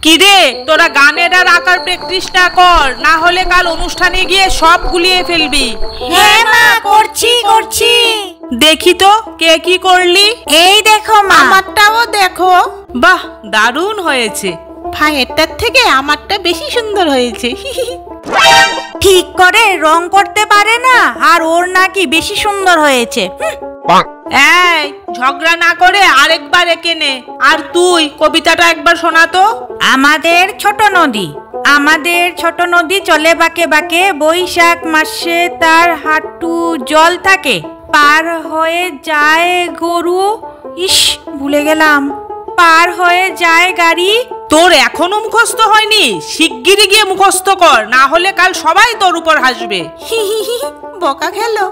কিরে, তোরা গানের আর আঁকার প্র্যাকটিসটা কর, না হলে কাল অনুষ্ঠানে গিয়ে সব গুলিয়ে ফেলবি। হ্যাঁ মা, করছি। দেখি তো কে কি করলি। এই দেখো মা। আমারটাও দেখো। বাহ, দারুণ হয়েছে। ভাইয়েরটার থেকে আমারটা বেশি সুন্দর হয়েছে। ঠিক করে রং করতে পারে না, আর ওর নাকি বেশি সুন্দর হয়েছে। এই, ঝগড়া না করে আরেকবার এঁকে নে। আর তুই কবিতাটা একবার শোনা তো। আমাদের ছোট নদী চলে বাঁকে বাঁকে, বৈশাখ মাসে তার হাঁটু জল থাকে, পার হয়ে যায় গরু, ইস ভুলে গেলাম, পার হয়ে যায় গাড়ি। তোর এখনো মুখস্থ হয়নি? শিগগিরই গিয়ে মুখস্থ কর, না হলে কাল সবাই তোর উপর হাসবে। বকা খেলো।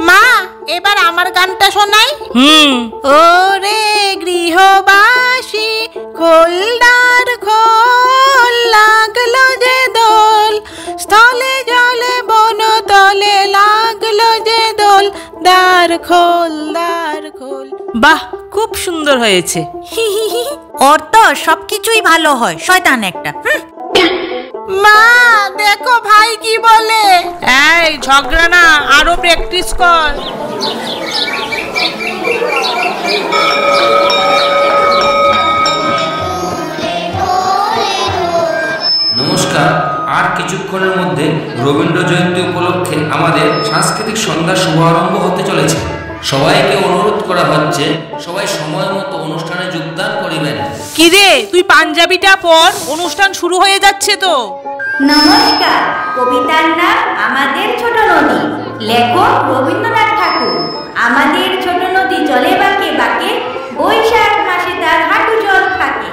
মা, এবার আমার গানটা শোনাই। ওরে গৃহবাসী, খোলদার খোল, লাগলো যে দোল, স্থলে জলে বন তলে লাগলো যে দোল, দ্বার খোল দ্বার খোল। বাহ, খুব সুন্দর হয়েছে। ওর তো সবকিছুই ভালো হয়, শয়তান একটা। মা দেখো ভাই কি বলে। এই, ঝগড়া না, আরো প্র্যাকটিস কর। নমস্কার। আর কিছুক্ষণের মধ্যে রবীন্দ্র জয়ন্তী উপলক্ষে আমাদের সাংস্কৃতিক সন্ধ্যার শুভারম্ভ হতে চলেছে। সবাইকে অনুরোধ করা হচ্ছে সবাই সময় মতো অনুষ্ঠানে যোগদান করিবেন। কিরে, তুই পাঞ্জাবিটা পর, অনুষ্ঠান শুরু হয়ে যাচ্ছে তো। নমস্কার, কবিতার নাম আমাদের ছোট নদী, লেখক রবীন্দ্রনাথ ঠাকুর। আমাদের ছোট নদী চলে বাঁকে বাঁকে, বৈশাখ মাসে তার হাঁটু জল থাকে,